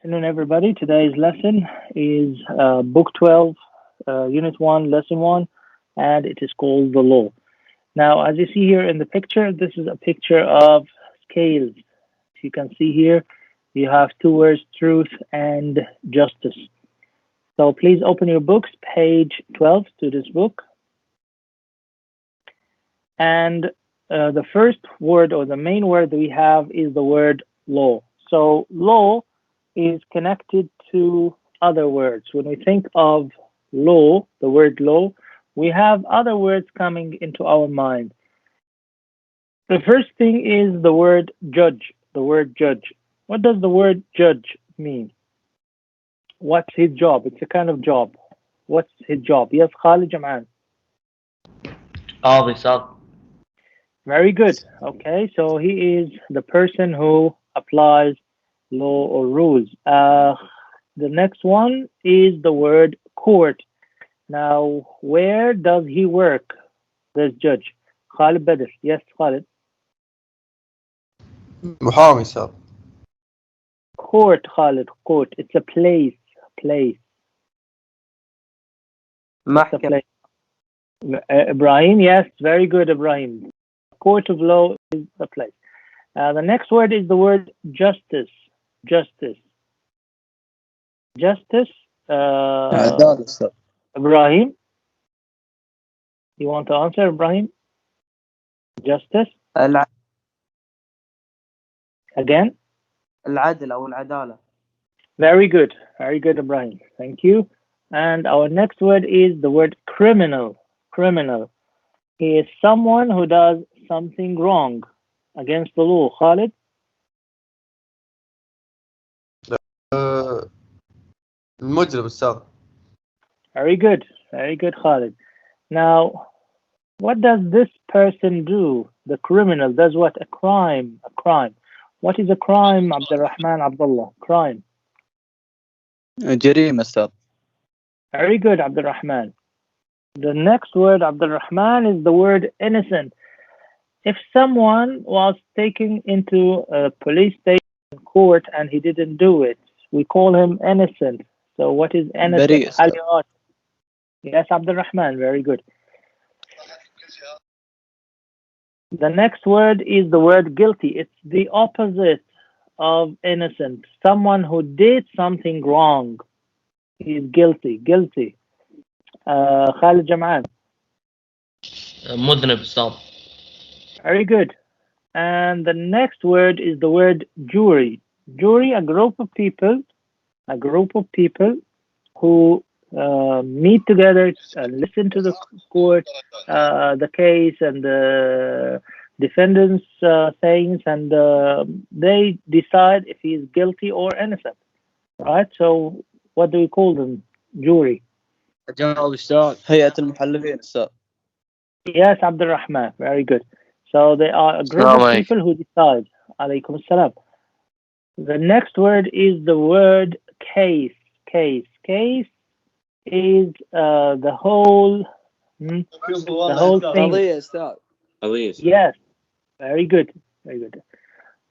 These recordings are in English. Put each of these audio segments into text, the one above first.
Afternoon, everybody. Today's lesson is Book 12, Unit 1, Lesson 1, and it is called The Law. Now, as you see here in the picture, this is a picture of scales. As you can see here, you have two words, truth and justice. So please open your books, page 12 to this book. And the first word or the main word that we have is the word law. So law is connected to other words. When we think of law, the word law, we have other words coming into our mind. The first thing is the word judge, the word judge. What does the word judge mean? What's his job? It's a kind of job. What's his job? Yes, Khalid Jam'an. بسيط. Very good. Okay, so he is the person who applies law or rules. The next one is the word court. Now, where does he work? This judge. Khalid Badr. Yes, Khalid. محامي سر. Court, Khalid. Court. It's a place. Place. It's a محكمة. place. Ibrahim. Yes, very good, Ibrahim. Court of law is a place. The next word is the word justice. Justice. Justice. عدالة سر. Ibrahim. You want to answer, Ibrahim? Justice. Again? العدل أو العدالة. Very good. Very good, Ibrahim. Thank you. And our next word is the word criminal. Criminal. He is someone who does something wrong against the law. Khalid? المجرم السر. Very good. Very good, Khalid. Now, what does this person do? The criminal does what? A crime. A crime. What is a crime, Abdurrahman Abdullah? Crime. جريمة سر. Very good, Abdurrahman. The next word, Abdurrahman, is the word innocent. If someone was taken into a police station court and he didn't do it, we call him innocent. So what is innocent? بريء سر. Yes, Abdurrahman, very good. The next word is the word guilty. It's the opposite of innocent. Someone who did something wrong is guilty. Guilty. Khalid Jam'an. مذنب بسيط. Very good. And the next word is the word jury. Jury, a group of people who meet together and listen to the court, the case and the defendant's things, and they decide if he is guilty or innocent. Right? So what do we call them? Jury. جواب السؤال. هيئة المحلفين سر. Yes, Abdurrahman. Very good. So they are a group of people who decide. Alaykum assalam. The next word is the word case. Case. Case is the whole thing. قضية أستاذ. Yes. Very good. Very good.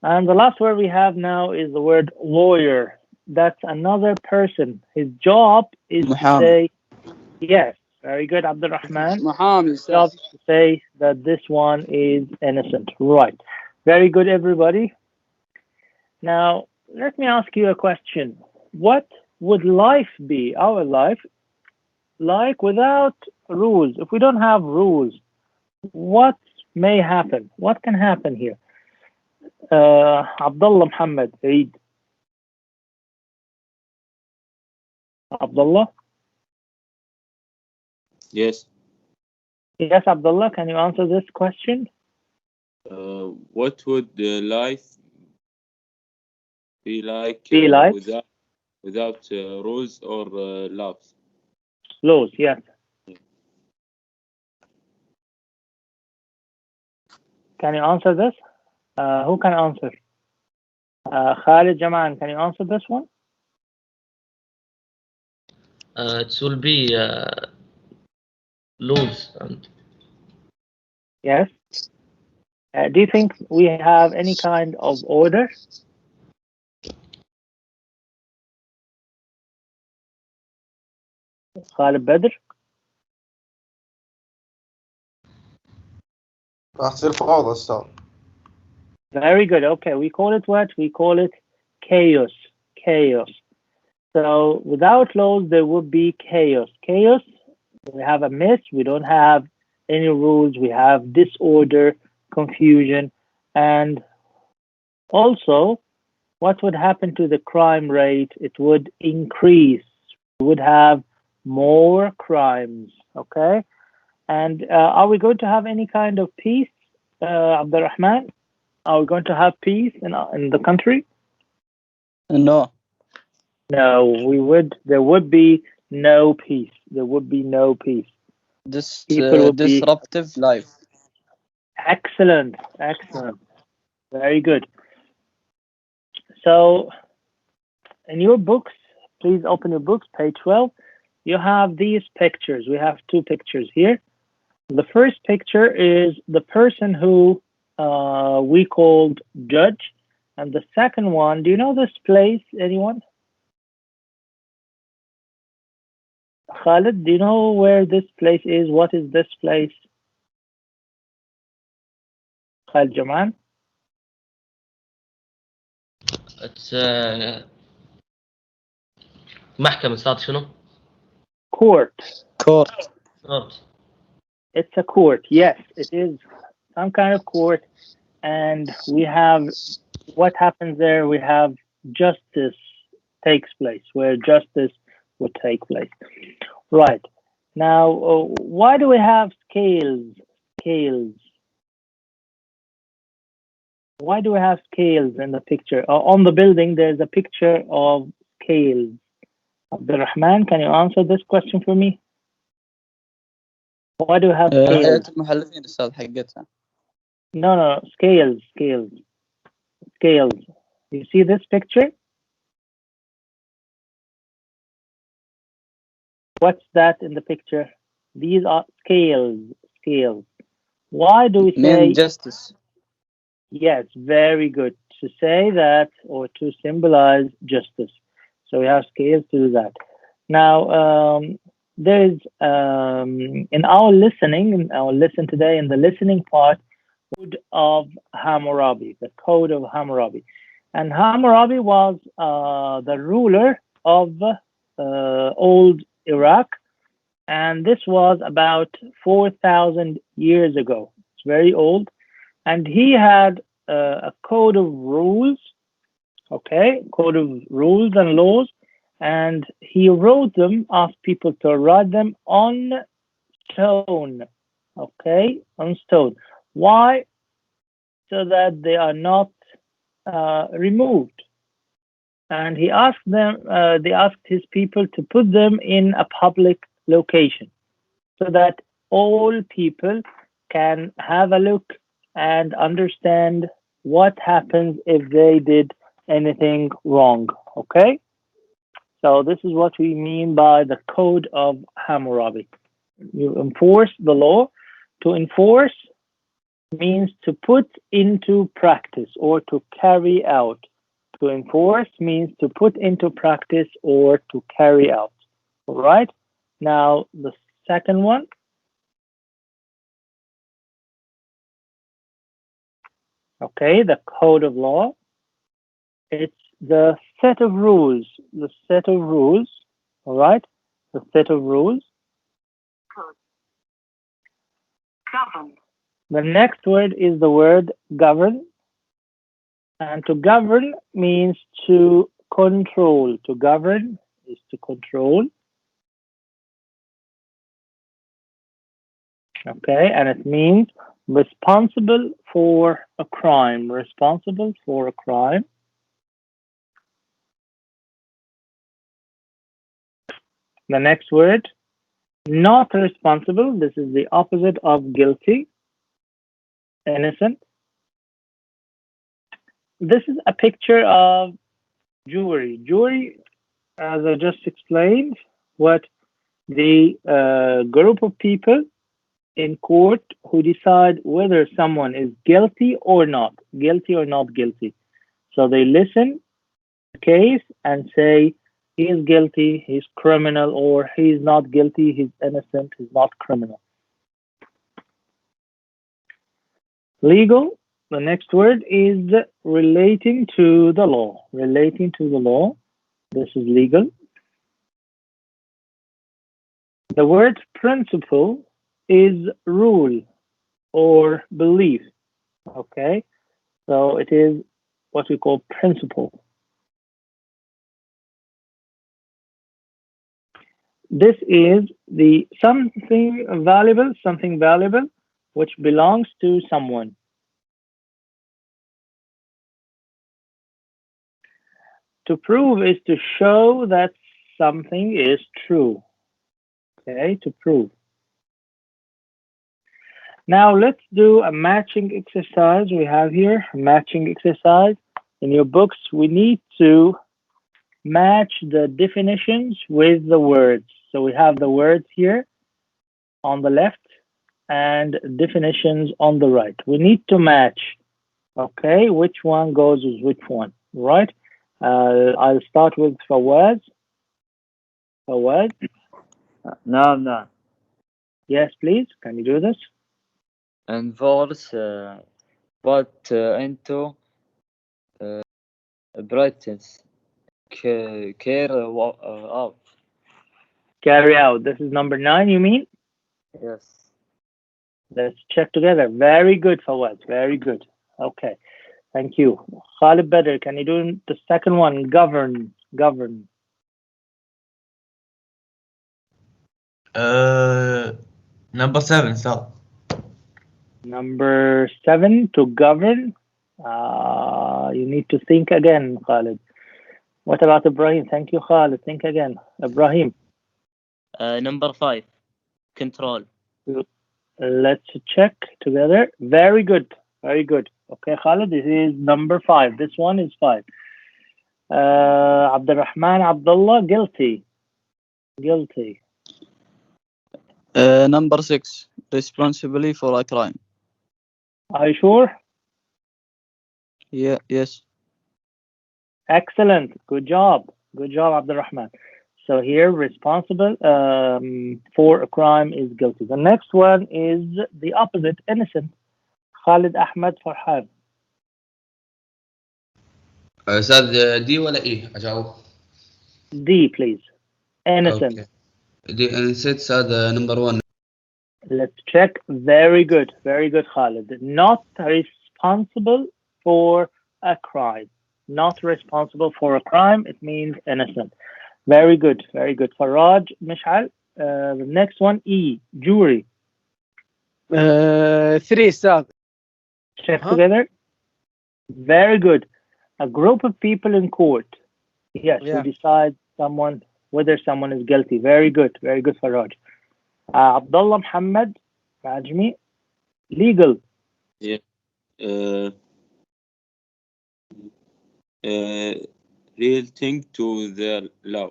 And the last word we have now is the word lawyer. That's another person. His job is محامي. to say, yes. Very good, Abdurrahman. محامي His job أستاذ. is to say that this one is innocent. Right. Very good, everybody. Now, let me ask you a question. What would life be, our life, like without rules? If we don't have rules, what may happen? What can happen here? Abdullah Muhammad, read. Abdullah? Yes. Yes, Abdullah, can you answer this question? What would life be like, Be like? without rules or laws? Laws, yes. Can you answer this? Who can answer? Khalid Jaman, can you answer this one? It will be laws and Yes. Do you think we have any kind of order? Khalid Badr. راح تصير فوضى أستاذ. Very good. Okay, we call it what? We call it chaos. Chaos. So without laws, there would be chaos. Chaos, we have a mess. We don't have any rules. We have disorder, confusion, and also, what would happen to the crime rate? It would increase. We would have more crimes. Okay, and are we going to have any kind of peace, Abdurrahman? Are we going to have peace in the country? No. No, there would be no peace. There would be no peace. Disruptive life. Excellent, excellent. Very good. So, in your books, please open your books, page 12. You have these pictures. We have two pictures here. The first picture is the person who we called judge. And the second one, do you know this place, anyone? Khalid, do you know where this place is? What is this place? Khalid Jaman? It's محكمة صار شنو؟ Court. Court. It's a court. Yes, it is some kind of court. And we have, what happens there? We have justice takes place, where justice would take place. Right. Now, why do we have scales? Scales. Why do we have scales in the picture? On the building, there's a picture of scales. Abdurrahman, can you answer this question for me? Why do we have scales? هيئة المحلفين أستاذ حقتها. No, scales. You see this picture? What's that in the picture? These are scales. Why do we say justice? Yes, very good. To say that or to symbolize justice. So we have scales to do that. Now, there's in our listen today, in the listening part, Code of Hammurabi, the Code of Hammurabi. And Hammurabi was the ruler of old Iraq. And this was about 4,000 years ago. It's very old. And he had a code of rules, code of rules and laws, and he wrote them, asked people to write them on stone, on stone. Why? So that they are not removed. And he asked them, they asked his people to put them in a public location so that all people can have a look and understand what happens if they did anything wrong. Okay, so this is what we mean by the Code of Hammurabi. You enforce the law. To enforce means to put into practice or to carry out. To enforce means to put into practice or to carry out. All right, now the second one. Okay, the code of law. It's the set of rules. The set of rules. All right, the set of rules. Code. Govern. The next word is the word govern. And to govern means to control. To govern is to control. Okay, and it means responsible for a crime. Responsible for a crime. The next word, not responsible. This is the opposite of guilty. Innocent. This is a picture of jury. Jury, as I just explained, what the group of people in court who decide whether someone is guilty or not guilty. So they listen to the case and say, he is guilty, he's criminal, or he's not guilty, he's innocent, he's not criminal. Legal, the next word is relating to the law. Relating to the law, this is legal. The word principle is rule or belief. Okay, so it is what we call principle. This is the something valuable which belongs to someone. To prove is to show that something is true. Okay, to prove. Now let's do a matching exercise. We have here a matching exercise. In your books, we need to match the definitions with the words. So we have the words here on the left and definitions on the right. We need to match, okay, which one goes with which one, right? I'll start with Fawaz. Fawaz? نعم. Yes, please. Can you do this? Enforce put into practice. Care out. Carry out. This is number 9, you mean? Yes. Let's check together. Very good, Fawaz. Very good. Okay. Thank you. Khalid Badr, can you do the second one? Govern. Govern. Number 7, sir. Number 7, to govern. You need to think again, Khalid. What about Ibrahim? Thank you, Khalid. Think again. Ibrahim. Number 5, control. Let's check together. Very good. Very good. Okay, Khalid, this is number 5. This one is 5. Abdurrahman Abdullah, guilty. Guilty. Number 6, responsibility for a crime. Are you sure? Yeah, yes. Excellent. Good job. Good job, Abdurrahman. So here, responsible for a crime is guilty. The next one is the opposite, innocent. Khalid Ahmed Farhan. أستاذ دي ولا إيه أجاوب؟ D, please. Innocent. أوكي. دي innocent هذا number 1. Let's check. Very good. Very good, Khalid. Not responsible for a crime. Not responsible for a crime. It means innocent. Very good. Very good. Faraj Mishal. The next one, E, jury. 3 أستاذ. Check together. Very good. A group of people in court. Yes, Yeah. we decide whether someone is guilty. Very good. Very good, Faraj. Abdullah Muhammad Rajmi. Legal. Yeah. Relating to the law.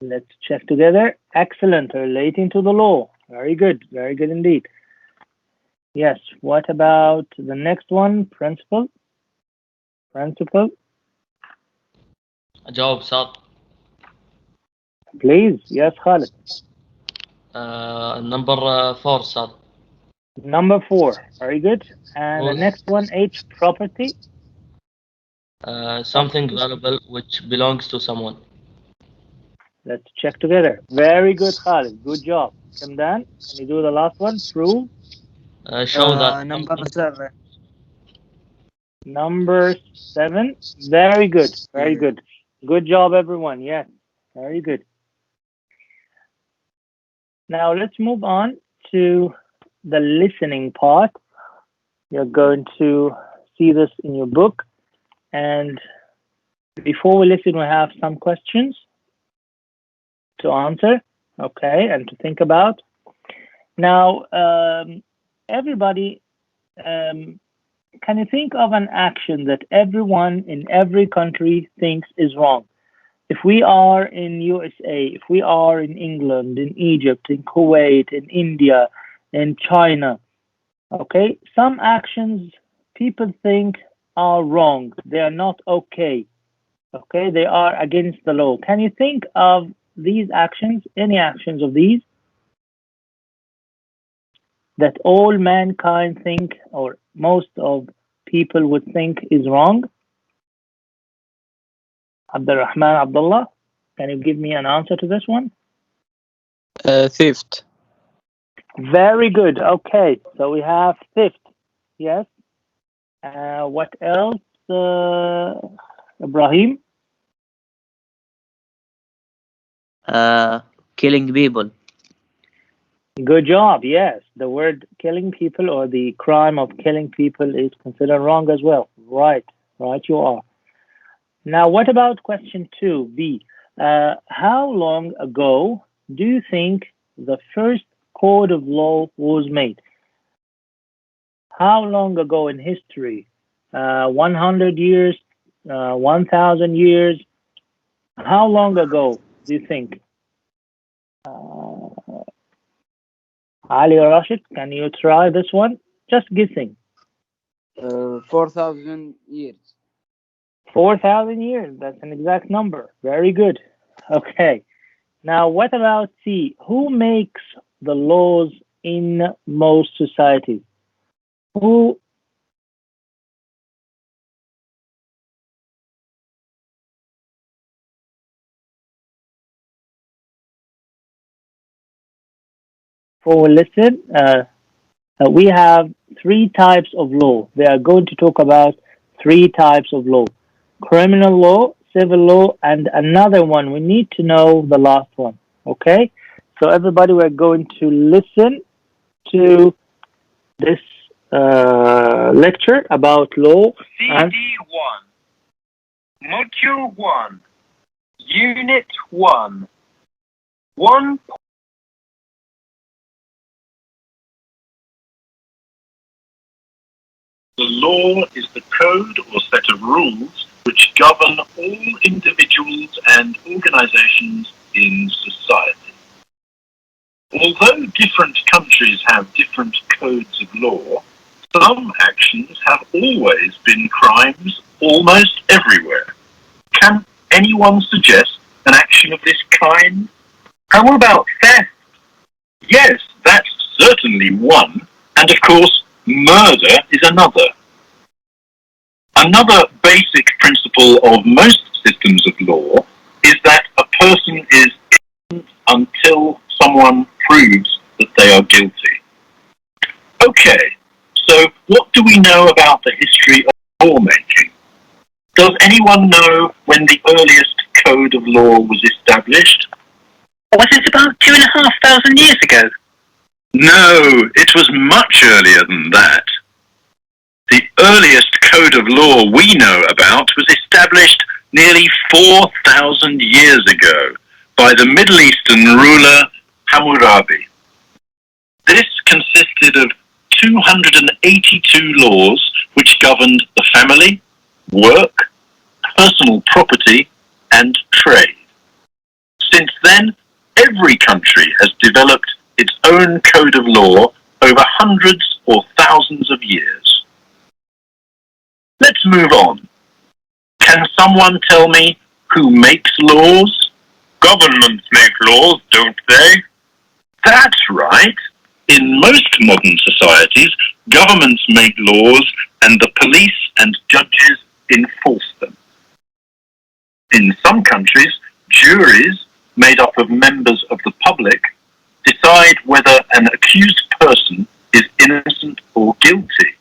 Let's check together. Excellent. Relating to the law. Very good. Very good indeed. Yes. What about the next one? Principle. Principle. أجاوب صاد. Please. Yes, Khalid. Number 4 صاد. Number 4. Very good. And the next one, H, property. Something valuable which belongs to someone. Let's check together. Very good, Khalid. Good job. Kamdan, can you do the last one? Prove. Show that. Number 7. Number 7. Very good. Very good. Good job, everyone. Yes. Very good. Now let's move on to the listening part. You're going to see this in your book. And before we listen, we have some questions to answer, okay, and to think about. Now, everybody, can you think of an action that everyone in every country thinks is wrong? If we are in USA, if we are in England, in Egypt, in Kuwait, in India, in China, okay, some actions people think are wrong. They are not okay. Okay, they are against the law. Can you think of these actions, any actions of these, that all mankind think, or most of people would think is wrong? Abdurrahman, Abdullah, can you give me an answer to this one? Theft. Very good. Okay, so we have theft. Yes. What else, Ibrahim? Killing people. Good job. Yes, the word killing people or the crime of killing people is considered wrong as well. Right, you are. Now, what about question 2B? How long ago do you think the first code of law was made? How long ago in history? 100 years, 1,000 years? How long ago do you think? Ali or Rashid, can you try this one? Just guessing. 4,000 years. 4,000 years. That's an exact number. Very good. Okay. Now, what about C? Who makes the laws in most societies? Who? Listen, we have 3 types of law. They are going to talk about 3 types of law: criminal law, civil law, and another one. We need to know the last one. Okay? So everybody, we're going to listen to this lecture about law. CD1, Module 1, Unit 1, 1. The law is the code or set of rules which govern all individuals and organizations in society. Although different countries have different codes of law, some actions have always been crimes almost everywhere. Can anyone suggest an action of this kind? How about theft? Yes, that's certainly one, and of course, murder is another. Another basic principle of most systems of law is that a person is innocent until someone proves that they are guilty. Okay, so what do we know about the history of lawmaking? Does anyone know when the earliest code of law was established? Was it about 2,500 years ago? No, it was much earlier than that. The earliest code of law we know about was established nearly 4,000 years ago by the Middle Eastern ruler Hammurabi. This consisted of 282 laws which governed the family, work, personal property, and trade. Since then, every country has developed its own code of law over hundreds or thousands of years. Let's move on. Can someone tell me who makes laws? Governments make laws, don't they? That's right. In most modern societies, governments make laws and the police and judges enforce them. In some countries, juries, made up of members of the public, decide whether an accused person is innocent or guilty.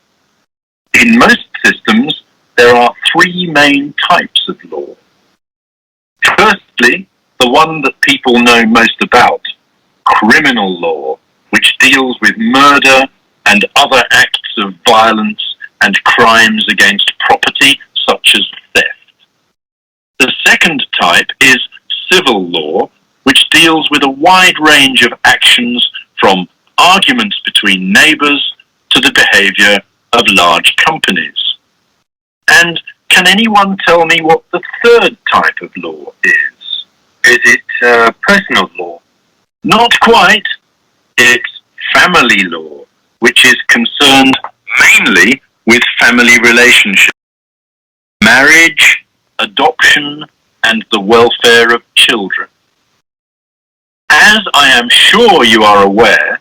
In most systems, there are 3 main types of law. Firstly, the one that people know most about, criminal law, which deals with murder and other acts of violence and crimes against property, such as theft. The second type is civil law, which deals with a wide range of actions from arguments between neighbours to the behaviour of large companies. And can anyone tell me what the third type of law is? Is it personal law? Not quite. It's family law, which is concerned mainly with family relationships. Marriage, adoption, and the welfare of children. As I am sure you are aware,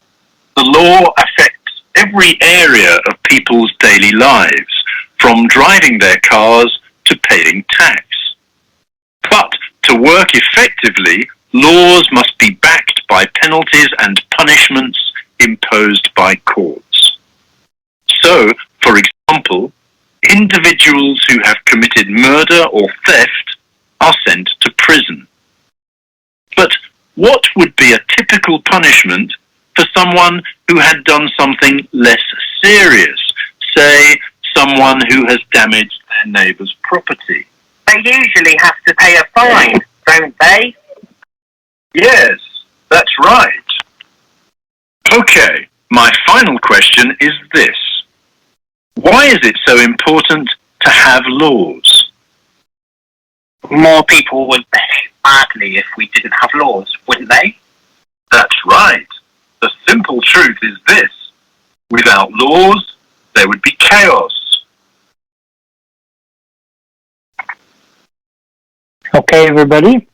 the law affects every area of people's daily lives, from driving their cars to paying tax. But to work effectively, laws must be backed by penalties and punishments imposed by courts. So, for example, individuals who have committed murder or theft are sent to prison. But what would be a typical punishment for someone who had done something less serious, say someone who has damaged their neighbour's property? They usually have to pay a fine, don't they? Yes, that's right. Okay, my final question is this. Why is it so important to have laws? More people would behave badly if we didn't have laws, wouldn't they? That's right. The simple truth is this. Without laws, there would be chaos. Okay, everybody.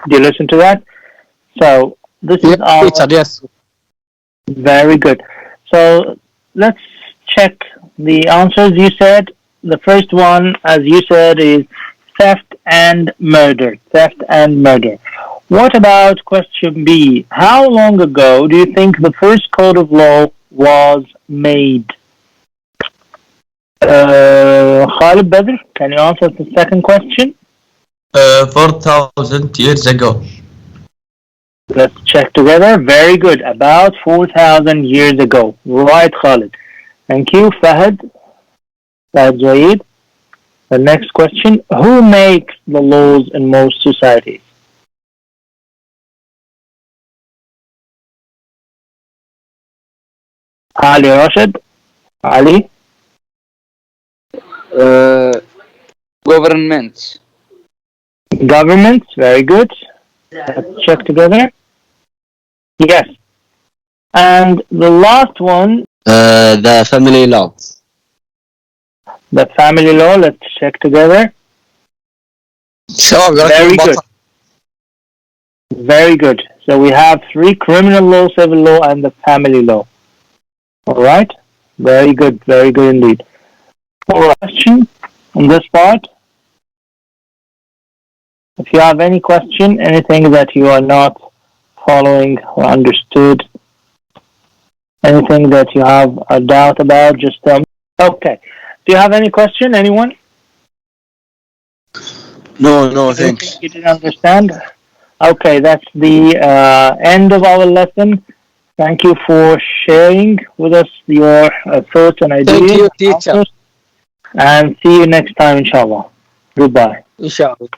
Do you listen to that? So this is our... Yes. Very good. So let's check the answers you said. The first one, as you said, is theft and murder. Theft and murder. What about question B? How long ago do you think the first code of law was made? Khalid Badr, can you answer the second question? 4,000 years ago. Let's check together. Very good. About 4,000 years ago. Right, Khalid. Thank you, Fahad. Fahad Zaid. The next question. Who makes the laws in most societies? Ali Rashid. Ali. Governments. Governments. Very good. Let's check together. Yes. And the last one. The family law. The family law. Let's check together. Very good. Very good. So we have 3: criminal law, civil law, and the family law. All right. Very good. Very good indeed. Question on this part. If you have any question, anything that you are not following or understood, anything that you have a doubt about, just tell me. Okay. Do you have any question, anyone? No, thanks. You didn't understand? Okay, that's the end of our lesson. Thank you for sharing with us your thoughts and ideas. Thank you, teacher. And see you next time, inshallah. Goodbye. Inshallah.